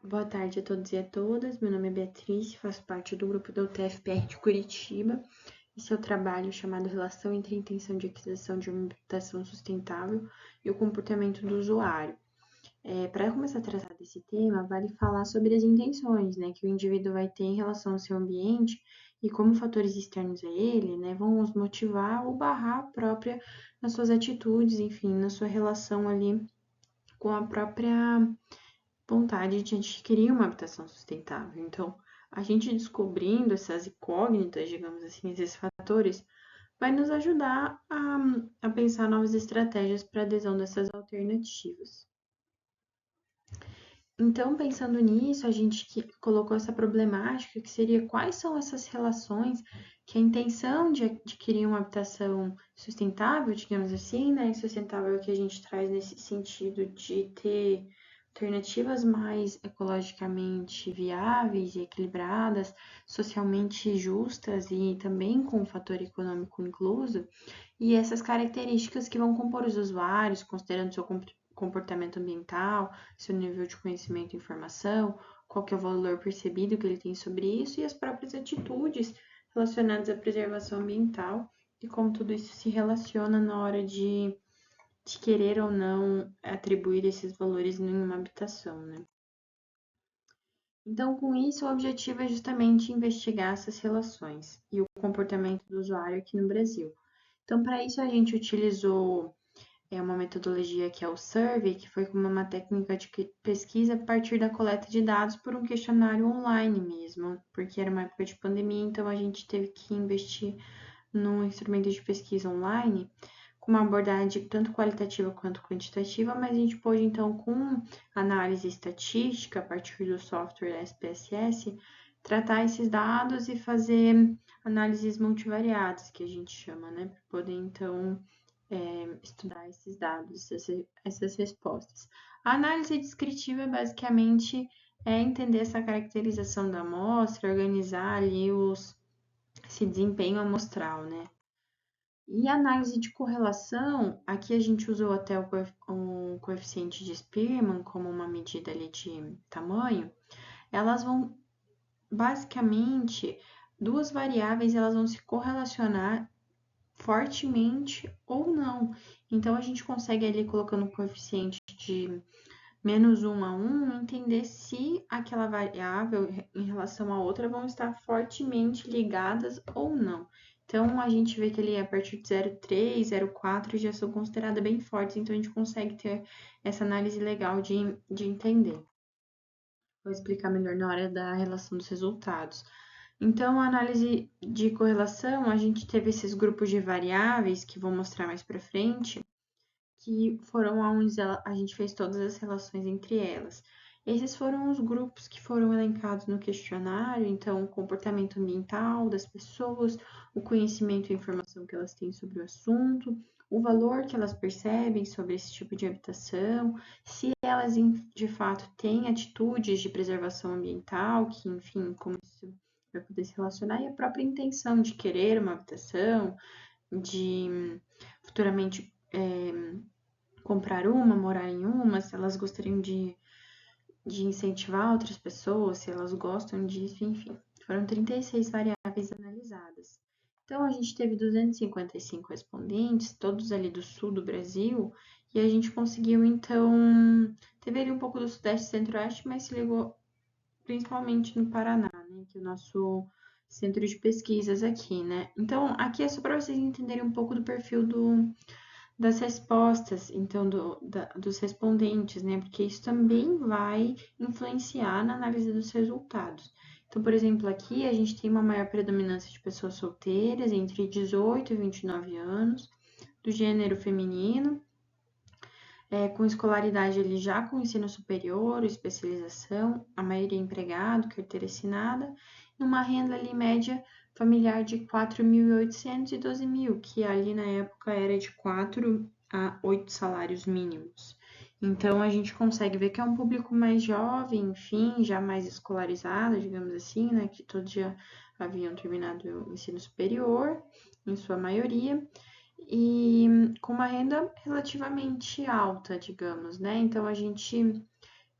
Boa tarde a todos e a todas. Meu nome é Beatriz, faço parte do grupo da UTF-PR de Curitiba e seu trabalho chamado Relação entre a Intenção de Aquisição de uma Habitação Sustentável e o Comportamento do Usuário. Para começar a tratar desse tema, vale falar sobre as intenções, né, que o indivíduo vai ter em relação ao seu ambiente e como fatores externos a ele, né, vão os motivar ou barrar própria nas suas atitudes, enfim, na sua relação ali com a própria vontade de adquirir uma habitação sustentável. Então, a gente descobrindo essas incógnitas, digamos assim, esses fatores, vai nos ajudar a pensar novas estratégias para adesão dessas alternativas. Então, pensando nisso, a gente colocou essa problemática que seria quais são essas relações que a intenção de adquirir uma habitação sustentável, digamos assim, né? Sustentável que a gente traz nesse sentido de ter alternativas mais ecologicamente viáveis e equilibradas, socialmente justas e também com o fator econômico incluso, e essas características que vão compor os usuários, considerando seu comportamento ambiental, seu nível de conhecimento e informação, qual que é o valor percebido que ele tem sobre isso e as próprias atitudes relacionadas à preservação ambiental e como tudo isso se relaciona na hora de querer ou não atribuir esses valores em uma habitação, né? Então, com isso, o objetivo é justamente investigar essas relações e o comportamento do usuário aqui no Brasil. Então, para isso, a gente utilizou uma metodologia que é o survey, que foi como uma técnica de pesquisa a partir da coleta de dados por um questionário online mesmo, porque era uma época de pandemia, então a gente teve que investir num instrumento de pesquisa online com uma abordagem tanto qualitativa quanto quantitativa, mas a gente pôde então com análise estatística a partir do software SPSS tratar esses dados e fazer análises multivariadas, que a gente chama, né, para poder então estudar esses dados, essas respostas. A análise descritiva basicamente é entender essa caracterização da amostra, organizar ali esse desempenho amostral, né? E a análise de correlação, aqui a gente usou até o coeficiente de Spearman como uma medida ali de tamanho, elas vão, basicamente, duas variáveis, elas vão se correlacionar fortemente ou não. Então, a gente consegue ali, colocando um coeficiente de -1 a 1, entender se aquela variável em relação à outra vão estar fortemente ligadas ou não. Então, a gente vê que ali a partir de 0,3, 0,4 já são consideradas bem fortes, então a gente consegue ter essa análise legal de entender. Vou explicar melhor na hora da relação dos resultados. Então, a análise de correlação, a gente teve esses grupos de variáveis, que vou mostrar mais para frente, que foram onde a gente fez todas as relações entre elas. Esses foram os grupos que foram elencados no questionário, então, o comportamento ambiental das pessoas, o conhecimento e informação que elas têm sobre o assunto, o valor que elas percebem sobre esse tipo de habitação, se elas de fato têm atitudes de preservação ambiental, que, enfim, como isso vai poder se relacionar, e a própria intenção de querer uma habitação, de futuramente comprar uma, morar em uma, se elas gostariam de incentivar outras pessoas, se elas gostam disso, enfim. Foram 36 variáveis analisadas. Então, a gente teve 255 respondentes, todos ali do sul do Brasil, e a gente conseguiu, então, teve ali um pouco do Sudeste e Centro-Oeste, mas se ligou principalmente no Paraná, né, que é o nosso centro de pesquisas aqui, né. Então, aqui é só para vocês entenderem um pouco do perfil das respostas, então, dos respondentes, né? Porque isso também vai influenciar na análise dos resultados. Então, por exemplo, aqui a gente tem uma maior predominância de pessoas solteiras entre 18 e 29 anos, do gênero feminino, com escolaridade ali já com ensino superior, especialização, a maioria empregado, carteira assinada, numa renda ali média familiar de 4.800 e 12.000, que ali na época era de 4 a 8 salários mínimos. Então, a gente consegue ver que é um público mais jovem, enfim, já mais escolarizado, digamos assim, né, que todos já haviam terminado o ensino superior, em sua maioria, e com uma renda relativamente alta, digamos, né? Então, a gente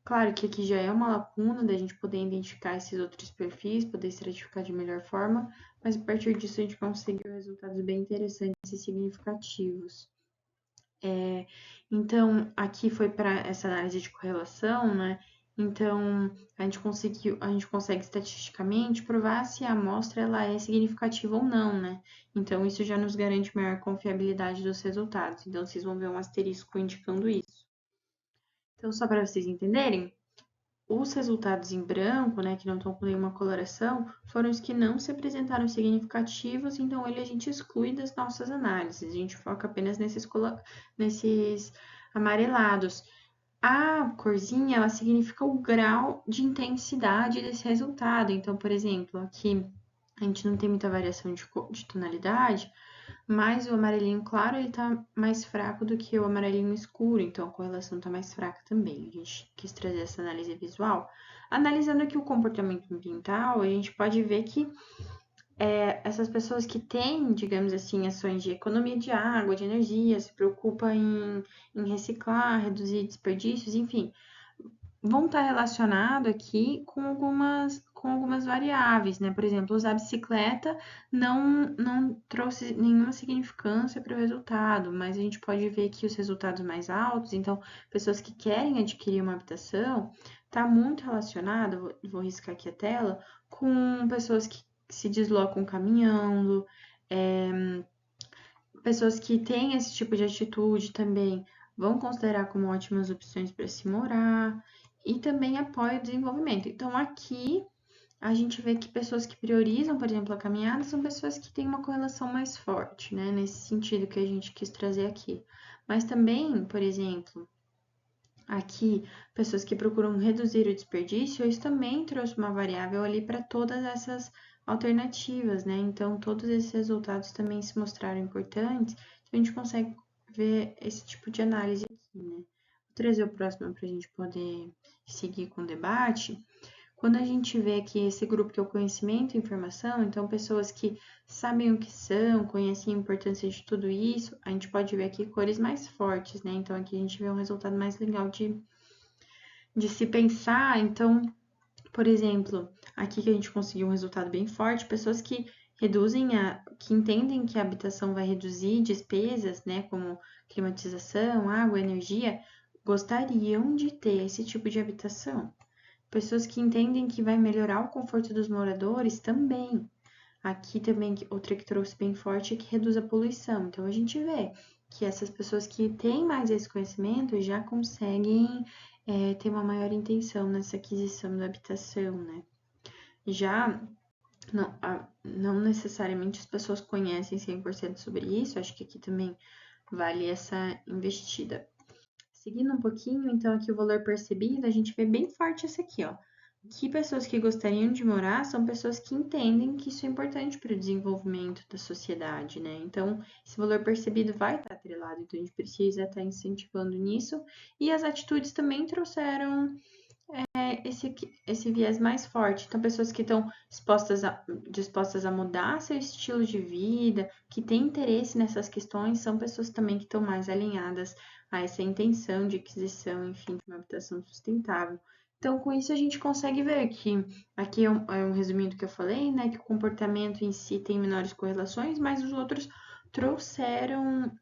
Claro que aqui já é uma lacuna da gente poder identificar esses outros perfis, poder estratificar de melhor forma, mas a partir disso a gente conseguiu resultados bem interessantes e significativos. Então, aqui foi para essa análise de correlação, né? Então, a gente consegue estatisticamente provar se a amostra ela é significativa ou não, né? Então, isso já nos garante maior confiabilidade dos resultados. Então, vocês vão ver um asterisco indicando isso. Então, só para vocês entenderem, os resultados em branco, né, que não estão com nenhuma coloração, foram os que não se apresentaram significativos, então ele a gente exclui das nossas análises, a gente foca apenas nesses amarelados. A corzinha, ela significa o grau de intensidade desse resultado. Então, por exemplo, aqui a gente não tem muita variação de tonalidade, mas o amarelinho claro, ele tá mais fraco do que o amarelinho escuro, então a correlação tá mais fraca também. A gente quis trazer essa análise visual. Analisando aqui o comportamento ambiental, a gente pode ver que essas pessoas que têm, digamos assim, ações de economia de água, de energia, se preocupam em reciclar, reduzir desperdícios, enfim, vão estar relacionados aqui com algumas variáveis, né? Por exemplo, usar a bicicleta não trouxe nenhuma significância para o resultado, mas a gente pode ver que os resultados mais altos, então, pessoas que querem adquirir uma habitação, está muito relacionado, vou riscar aqui a tela, com pessoas que se deslocam caminhando, pessoas que têm esse tipo de atitude também vão considerar como ótimas opções para se morar e também apoia o desenvolvimento. Então, aqui a gente vê que pessoas que priorizam, por exemplo, a caminhada são pessoas que têm uma correlação mais forte, né? Nesse sentido que a gente quis trazer aqui. Mas também, por exemplo, aqui, pessoas que procuram reduzir o desperdício, isso também trouxe uma variável ali para todas essas alternativas, né? Então, todos esses resultados também se mostraram importantes, então a gente consegue ver esse tipo de análise aqui, né? Vou trazer o próximo para a gente poder seguir com o debate. Quando a gente vê que esse grupo que é o conhecimento e informação, então pessoas que sabem o que são, conhecem a importância de tudo isso, a gente pode ver aqui cores mais fortes, né? Então aqui a gente vê um resultado mais legal de se pensar. Então, por exemplo, aqui que a gente conseguiu um resultado bem forte, pessoas que que entendem que a habitação vai reduzir despesas, né, como climatização, água, energia, gostariam de ter esse tipo de habitação. Pessoas que entendem que vai melhorar o conforto dos moradores também. Aqui também, outra que trouxe bem forte é que reduz a poluição. Então, a gente vê que essas pessoas que têm mais esse conhecimento já conseguem ter uma maior intenção nessa aquisição da habitação, né? Já não necessariamente as pessoas conhecem 100% sobre isso, acho que aqui também vale essa investida. Seguindo um pouquinho, então, aqui o valor percebido, a gente vê bem forte esse aqui, ó. Que pessoas que gostariam de morar são pessoas que entendem que isso é importante para o desenvolvimento da sociedade, né? Então, esse valor percebido vai estar atrelado, então a gente precisa estar incentivando nisso. E as atitudes também trouxeram esse viés mais forte. Então, pessoas que estão dispostas a mudar seu estilo de vida, que têm interesse nessas questões, são pessoas também que estão mais alinhadas a essa intenção de aquisição, enfim, de uma habitação sustentável. Então, com isso, a gente consegue ver que aqui é um resuminho do que eu falei, né? Que o comportamento em si tem menores correlações, mas os outros trouxeram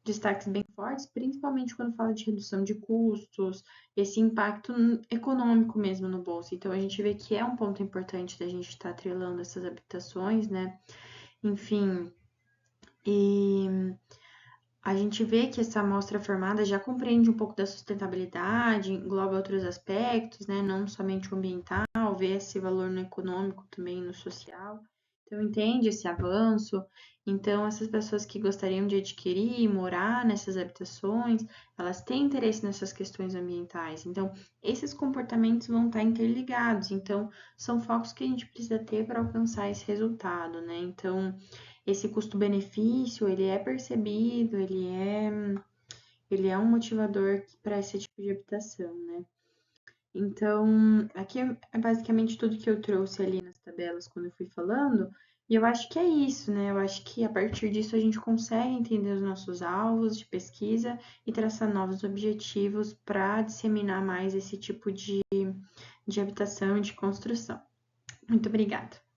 destaques bem fortes, principalmente quando fala de redução de custos, esse impacto econômico mesmo no bolso. Então, a gente vê que é um ponto importante da gente estar atrelando essas habitações, né? Enfim, e a gente vê que essa amostra formada já compreende um pouco da sustentabilidade, engloba outros aspectos, né? Não somente o ambiental, vê esse valor no econômico também no social. Então, entende esse avanço. Então, essas pessoas que gostariam de adquirir e morar nessas habitações, elas têm interesse nessas questões ambientais. Então, esses comportamentos vão estar interligados. Então, são focos que a gente precisa ter para alcançar esse resultado, né? Então, esse custo-benefício, ele é percebido, ele é um motivador para esse tipo de habitação, né? Então, aqui é basicamente tudo que eu trouxe ali nas tabelas quando eu fui falando. E eu acho que é isso, né? Eu acho que a partir disso a gente consegue entender os nossos alvos de pesquisa e traçar novos objetivos para disseminar mais esse tipo de habitação e de construção. Muito obrigada.